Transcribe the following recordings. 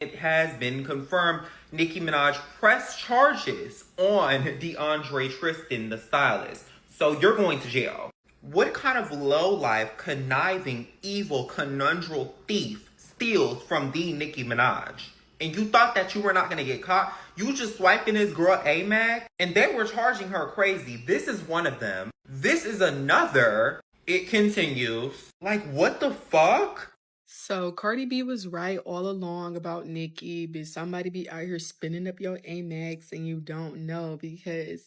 It has been confirmed Nicki Minaj pressed charges on DeAndre Tristan, the stylist. So you're going to jail. What kind of low-life, conniving, evil, conundrum thief steals from the Nicki Minaj? And you thought that you were not going to get caught? You just swiping this girl Amac? And they were charging her crazy. This is one of them. This is another. It continues. Like, what the fuck? So Cardi B was right all along about Nicki, but somebody be out here spinning up your Amex and you don't know, because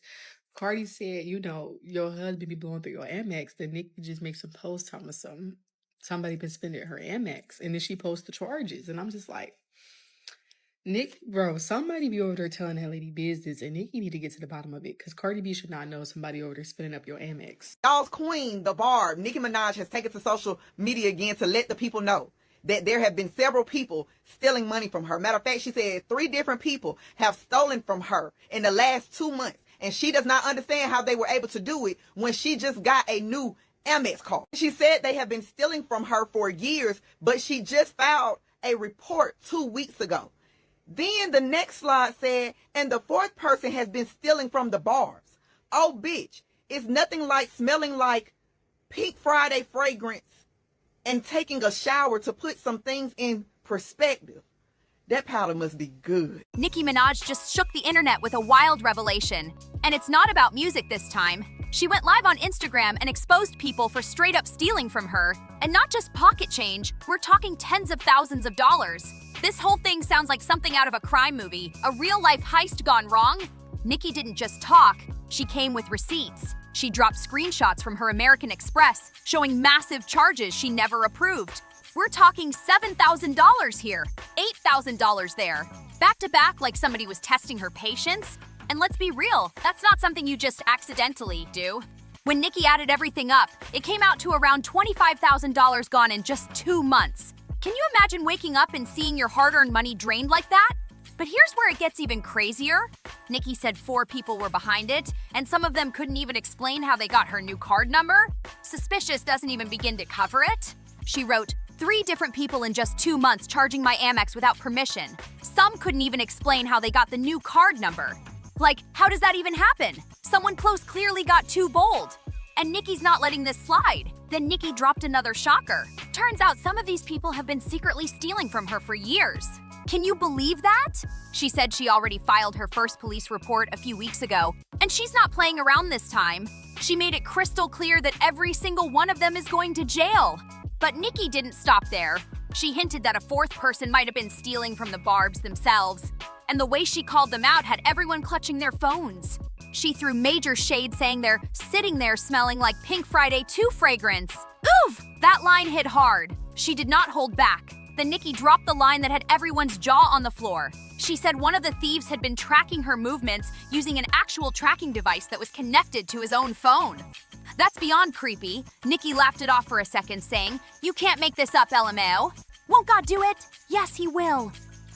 Cardi said, your husband be blowing through your Amex, then Nicki just makes a post talking about somebody been spending her Amex, and then she posts the charges, and I'm just like, Nick, bro, somebody be over there telling that lady business, and Nicki need to get to the bottom of it, because Cardi B should not know somebody over there spinning up your Amex. Y'all's queen, the Barb, Nicki Minaj, has taken to social media again to let the people know that there have been several people stealing money from her. Matter of fact, she said 3 different people have stolen from her in the last 2 months. And she does not understand how they were able to do it when she just got a new Amex card. She said they have been stealing from her for years, but she just filed a report 2 weeks ago. Then the next slide said, and the 4th person has been stealing from the Barbs. Oh, bitch, it's nothing like smelling like Pink Friday fragrance and taking a shower to put some things in perspective. That powder must be good. Nicki Minaj just shook the internet with a wild revelation. And it's not about music this time. She went live on Instagram and exposed people for straight up stealing from her. And not just pocket change, we're talking tens of thousands of dollars. This whole thing sounds like something out of a crime movie, a real-life heist gone wrong. Nicki didn't just talk, she came with receipts. She dropped screenshots from her American Express showing massive charges she never approved. We're talking $7,000 here, $8,000 there, back to back like somebody was testing her patience. And let's be real, that's not something you just accidentally do. When Nicki added everything up, it came out to around $25,000 gone in just 2 months. Can you imagine waking up and seeing your hard-earned money drained like that? But here's where it gets even crazier. Nicki said 4 people were behind it, and some of them couldn't even explain how they got her new card number. Suspicious doesn't even begin to cover it. She wrote, 3 different people in just 2 months charging my Amex without permission. Some couldn't even explain how they got the new card number. Like, how does that even happen? Someone close clearly got too bold. And Nicki's not letting this slide. Then Nicki dropped another shocker. Turns out some of these people have been secretly stealing from her for years. Can you believe that? She said she already filed her first police report a few weeks ago, and she's not playing around this time. She made it crystal clear that every single one of them is going to jail. But Nicki didn't stop there. She hinted that a 4th person might have been stealing from the Barbs themselves, and the way she called them out had everyone clutching their phones. She threw major shade saying they're sitting there smelling like Pink Friday 2 fragrance. Oof! That line hit hard. She did not hold back. Then Nicki dropped the line that had everyone's jaw on the floor. She said one of the thieves had been tracking her movements using an actual tracking device that was connected to his own phone. That's beyond creepy. Nicki laughed it off for a second, saying, "You can't make this up, LMAO. Won't God do it? Yes, he will."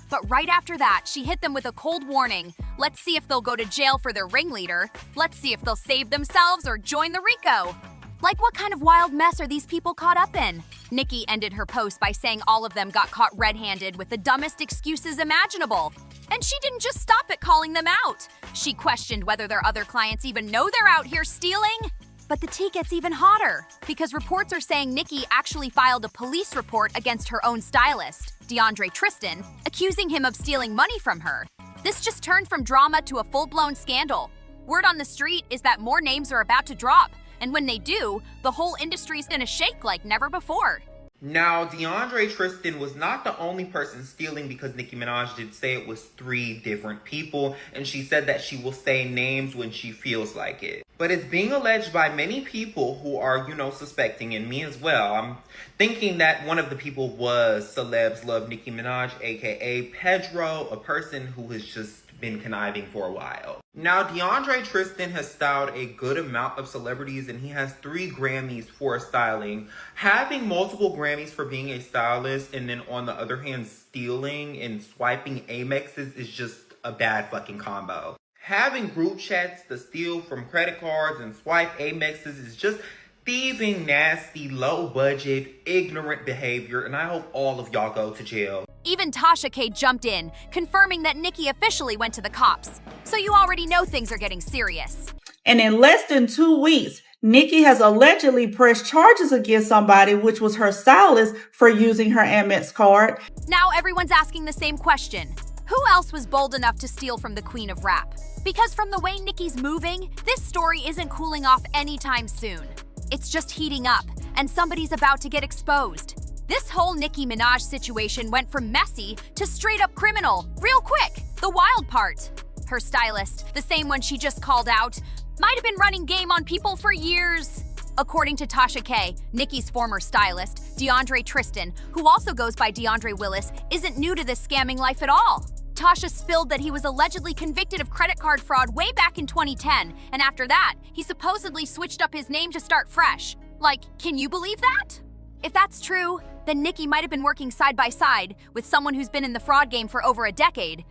But right after that, she hit them with a cold warning. Let's see if they'll go to jail for their ringleader. Let's see if they'll save themselves or join the RICO. Like, what kind of wild mess are these people caught up in? Nicki ended her post by saying all of them got caught red-handed with the dumbest excuses imaginable. And she didn't just stop at calling them out. She questioned whether their other clients even know they're out here stealing. But the tea gets even hotter, because reports are saying Nicki actually filed a police report against her own stylist, DeAndre Tristan, accusing him of stealing money from her. This just turned from drama to a full-blown scandal. Word on the street is that more names are about to drop, and when they do, the whole industry's gonna shake like never before. Now, DeAndre Tristan was not the only person stealing, because Nicki Minaj did say it was 3 different people, and she said that she will say names when she feels like it. But it's being alleged by many people who are, suspecting, and me as well. I'm thinking that one of the people was Celebs Love Nicki Minaj, aka Pedro, a person who has just been conniving for a while. Now, DeAndre Tristan has styled a good amount of celebrities, and he has 3 Grammys for styling. Having multiple Grammys for being a stylist, and then on the other hand, stealing and swiping Amexes is just a bad fucking combo. Having group chats to steal from credit cards and swipe Amexes is just thieving, nasty, low budget, ignorant behavior, and I hope all of y'all go to jail. Even Tasha K jumped in, confirming that Nicki officially went to the cops. So you already know things are getting serious. And in less than 2 weeks, Nicki has allegedly pressed charges against somebody, which was her stylist, for using her Amex card. Now everyone's asking the same question. Who else was bold enough to steal from the queen of rap? Because from the way Nicki's moving, this story isn't cooling off anytime soon. It's just heating up, and somebody's about to get exposed. This whole Nicki Minaj situation went from messy to straight up criminal, real quick. The wild part. Her stylist, the same one she just called out, might have been running game on people for years. According to Tasha K, Nicki's former stylist, DeAndre Tristan, who also goes by DeAndre Willis, isn't new to this scamming life at all. Tasha spilled that he was allegedly convicted of credit card fraud way back in 2010, and after that, he supposedly switched up his name to start fresh. Like, can you believe that? If that's true, then Nicki might have been working side by side with someone who's been in the fraud game for over a decade.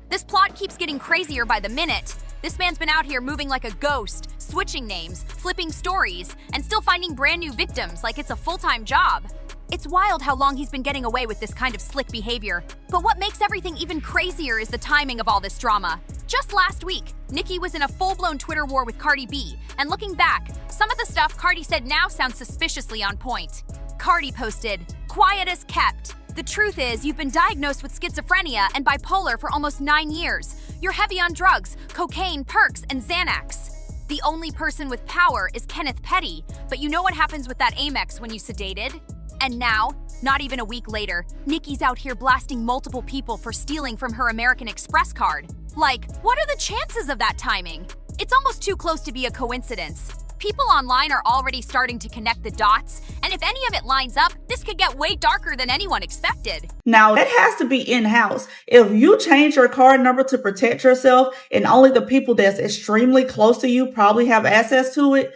This plot keeps getting crazier by the minute. This man's been out here moving like a ghost, switching names, flipping stories, and still finding brand new victims like it's a full-time job. It's wild how long he's been getting away with this kind of slick behavior. But what makes everything even crazier is the timing of all this drama. Just last week, Nicki was in a full-blown Twitter war with Cardi B, and looking back, some of the stuff Cardi said now sounds suspiciously on point. Cardi posted, "Quiet as kept. The truth is, you've been diagnosed with schizophrenia and bipolar for almost 9 years. You're heavy on drugs, cocaine, perks, and Xanax. The only person with power is Kenneth Petty, but you know what happens with that Amex when you sedated?" And now, not even a week later, Nicki's out here blasting multiple people for stealing from her American Express card. Like, what are the chances of that timing? It's almost too close to be a coincidence. People online are already starting to connect the dots, and if any of it lines up, this could get way darker than anyone expected. Now, that has to be in-house. If you change your card number to protect yourself and only the people that's extremely close to you probably have access to it,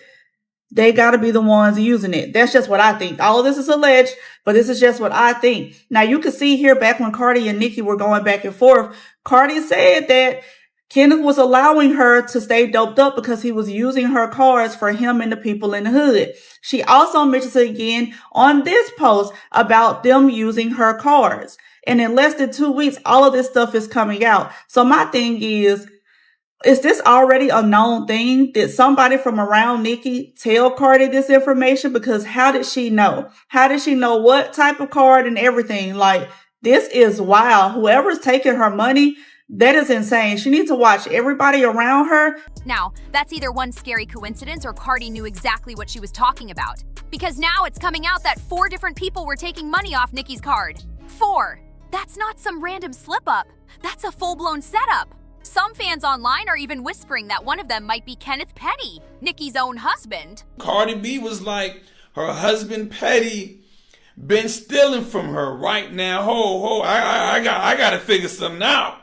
they got to be the ones using it. That's just what I think. All of this is alleged, but this is just what I think. Now, you can see here back when Cardi and Nicki were going back and forth, Cardi said that Kenneth was allowing her to stay doped up because he was using her cards for him and the people in the hood. She also mentions again on this post about them using her cards. And in less than 2 weeks, all of this stuff is coming out. So my thing is this already a known thing? Did somebody from around Nicki tell Cardi this information? Because how did she know? How did she know what type of card and everything? Like, this is wild. Whoever's taking her money, that is insane. She needs to watch everybody around her. Now, that's either one scary coincidence or Cardi knew exactly what she was talking about. Because now it's coming out that 4 different people were taking money off Nicki's card. 4. That's not some random slip-up. That's a full-blown setup. Some fans online are even whispering that one of them might be Kenneth Petty, Nicki's own husband. Cardi B was like, her husband Petty been stealing from her right now. I got to figure something out.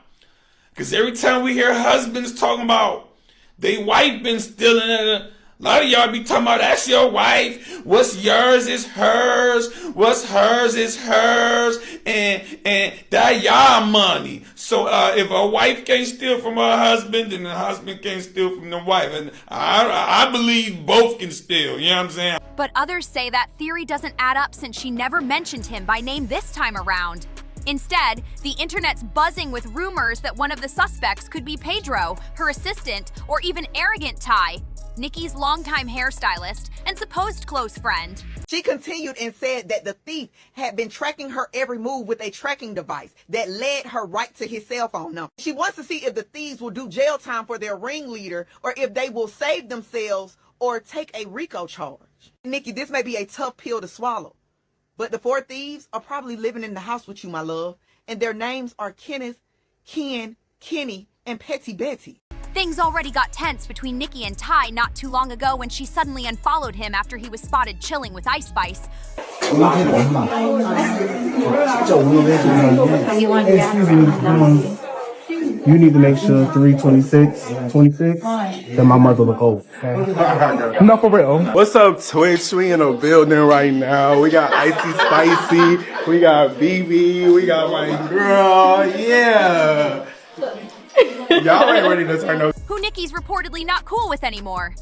Because every time we hear husbands talking about they wife been stealing, a lot of y'all be talking about that's your wife. What's yours is hers. What's hers is hers. And that y'all money. So if a wife can't steal from her husband, then the husband can't steal from the wife. And I believe both can steal. You know what I'm saying? But others say that theory doesn't add up since she never mentioned him by name this time around. Instead, the internet's buzzing with rumors that one of the suspects could be Pedro, her assistant, or even Arrogant Ty, Nicki's longtime hairstylist and supposed close friend. She continued and said that the thief had been tracking her every move with a tracking device that led her right to his cell phone number. She wants to see if the thieves will do jail time for their ringleader or if they will save themselves or take a RICO charge. Nicki, this may be a tough pill to swallow, but the 4 thieves are probably living in the house with you, my love, and their names are Kenneth, Ken, Kenny, and Petty Betty. Things already got tense between Nicki and Ty not too long ago when she suddenly unfollowed him after he was spotted chilling with Ice Spice. You need to make sure 326, 26, that my mother look old. Okay? No, for real. What's up, Twitch? We in a building right now. We got Icy Spicy, we got BB, we got my girl, yeah. Y'all ain't ready to turn up. Who Nicki's reportedly not cool with anymore.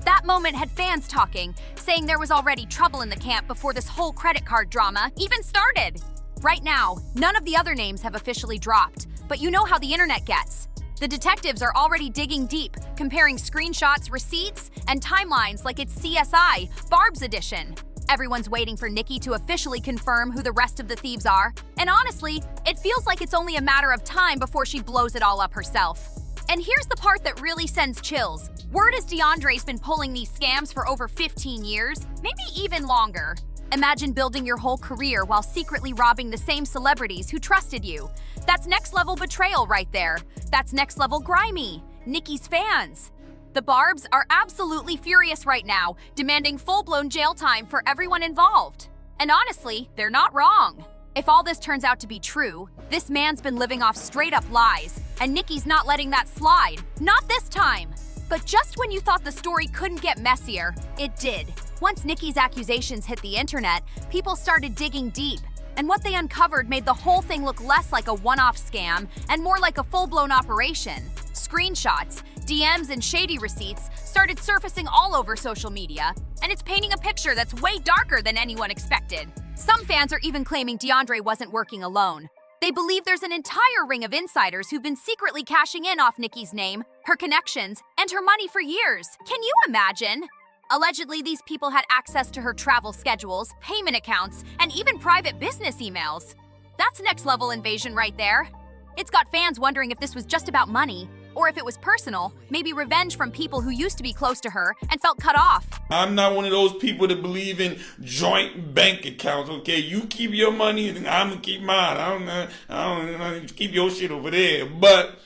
That moment had fans talking, saying there was already trouble in the camp before this whole credit card drama even started. Right now, none of the other names have officially dropped, but you know how the internet gets. The detectives are already digging deep, comparing screenshots, receipts, and timelines like it's CSI, Barb's edition. Everyone's waiting for Nicki to officially confirm who the rest of the thieves are, and honestly, it feels like it's only a matter of time before she blows it all up herself. And here's the part that really sends chills. Word is DeAndre's been pulling these scams for over 15 years, maybe even longer. Imagine building your whole career while secretly robbing the same celebrities who trusted you. That's next level betrayal right there. That's next level grimy. Nicki's fans. The Barbs are absolutely furious right now, demanding full-blown jail time for everyone involved. And honestly, they're not wrong. If all this turns out to be true, this man's been living off straight-up lies, and Nicki's not letting that slide. Not this time. But just when you thought the story couldn't get messier, it did. Once Nicki's accusations hit the internet, people started digging deep, and what they uncovered made the whole thing look less like a one-off scam and more like a full-blown operation. Screenshots, DMs, and shady receipts started surfacing all over social media, and it's painting a picture that's way darker than anyone expected. Some fans are even claiming DeAndre wasn't working alone. They believe there's an entire ring of insiders who've been secretly cashing in off Nicki's name, her connections, and her money for years. Can you imagine? Allegedly, these people had access to her travel schedules, payment accounts, and even private business emails. That's next-level invasion right there. It's got fans wondering if this was just about money, or if it was personal, maybe revenge from people who used to be close to her and felt cut off. I'm not one of those people that believe in joint bank accounts, okay? You keep your money and I'm gonna keep mine. I don't keep your shit over there. But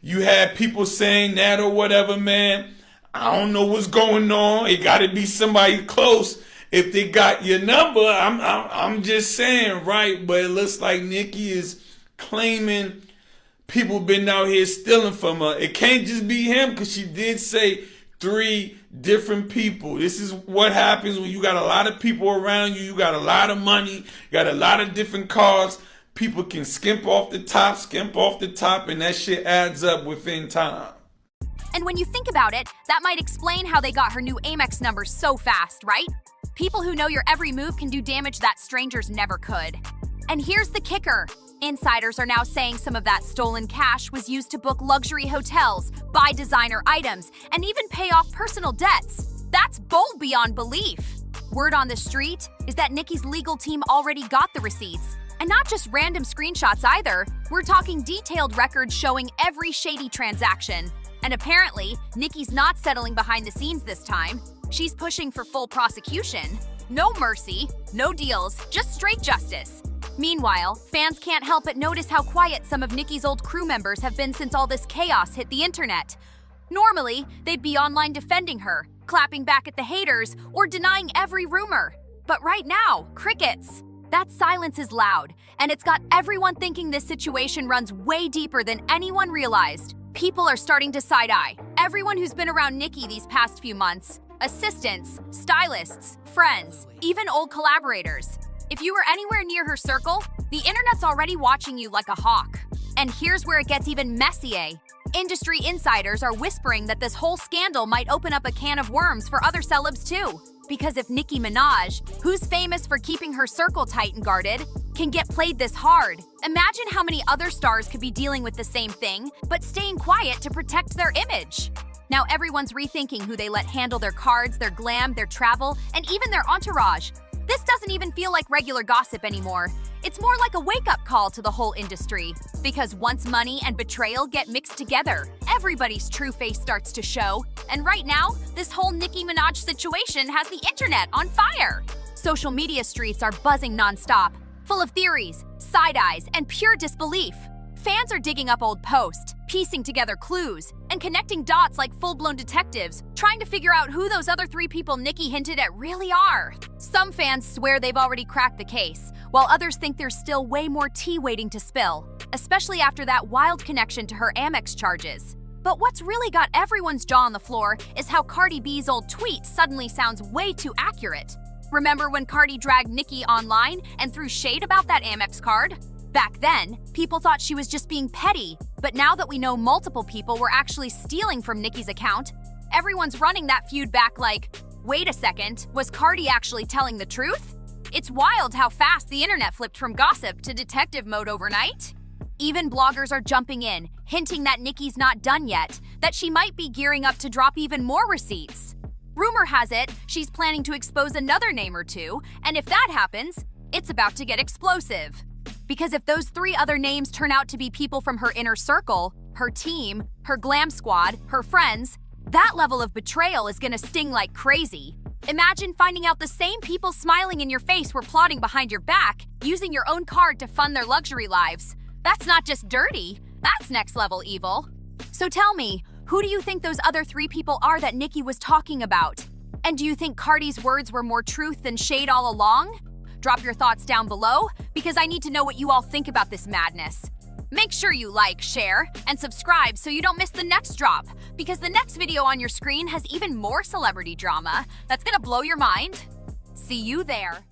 you had people saying that or whatever, man. I don't know what's going on. It gotta be somebody close. If they got your number, I'm just saying, right? But it looks like Nicki is claiming people been out here stealing from her. It can't just be him, because she did say 3 different people. This is what happens when you got a lot of people around you. You got a lot of money. You got a lot of different cars. People can skimp off the top, and that shit adds up within time. And when you think about it, that might explain how they got her new Amex numbers so fast, right? People who know your every move can do damage that strangers never could. And here's the kicker. Insiders are now saying some of that stolen cash was used to book luxury hotels, buy designer items, and even pay off personal debts. That's bold beyond belief. Word on the street is that Nicki's legal team already got the receipts. And not just random screenshots either. We're talking detailed records showing every shady transaction. And apparently, Nicki's not settling behind the scenes this time. She's pushing for full prosecution. No mercy, no deals, just straight justice. Meanwhile, fans can't help but notice how quiet some of Nicki's old crew members have been since all this chaos hit the internet. Normally, they'd be online defending her, clapping back at the haters, or denying every rumor. But right now, crickets. That silence is loud, and it's got everyone thinking this situation runs way deeper than anyone realized. People are starting to side-eye. Everyone who's been around Nicki these past few months, assistants, stylists, friends, even old collaborators. If you were anywhere near her circle, the internet's already watching you like a hawk. And here's where it gets even messier. Industry insiders are whispering that this whole scandal might open up a can of worms for other celebs too. Because if Nicki Minaj, who's famous for keeping her circle tight and guarded, can get played this hard, imagine how many other stars could be dealing with the same thing, but staying quiet to protect their image. Now everyone's rethinking who they let handle their cards, their glam, their travel, and even their entourage. This doesn't even feel like regular gossip anymore. It's more like a wake-up call to the whole industry. Because once money and betrayal get mixed together, everybody's true face starts to show. And right now, this whole Nicki Minaj situation has the internet on fire. Social media streets are buzzing nonstop, full of theories, side-eyes, and pure disbelief. Fans are digging up old posts, piecing together clues, and connecting dots like full-blown detectives, trying to figure out who those other 3 people Nicki hinted at really are. Some fans swear they've already cracked the case, while others think there's still way more tea waiting to spill, especially after that wild connection to her Amex charges. But what's really got everyone's jaw on the floor is how Cardi B's old tweet suddenly sounds way too accurate. Remember when Cardi dragged Nicki online and threw shade about that Amex card? Back then, people thought she was just being petty, but now that we know multiple people were actually stealing from Nicki's account, everyone's running that feud back like, wait a second, was Cardi actually telling the truth? It's wild how fast the internet flipped from gossip to detective mode overnight. Even bloggers are jumping in, hinting that Nicki's not done yet, that she might be gearing up to drop even more receipts. Rumor has it, she's planning to expose another name or two, and if that happens, it's about to get explosive. Because if those 3 other names turn out to be people from her inner circle, her team, her glam squad, her friends, that level of betrayal is gonna sting like crazy. Imagine finding out the same people smiling in your face were plotting behind your back, using your own card to fund their luxury lives. That's not just dirty, that's next level evil. So tell me, who do you think those other 3 people are that Nicki was talking about? And do you think Cardi's words were more truth than shade all along? Drop your thoughts down below, because I need to know what you all think about this madness. Make sure you like, share, and subscribe so you don't miss the next drop, because the next video on your screen has even more celebrity drama that's gonna blow your mind. See you there.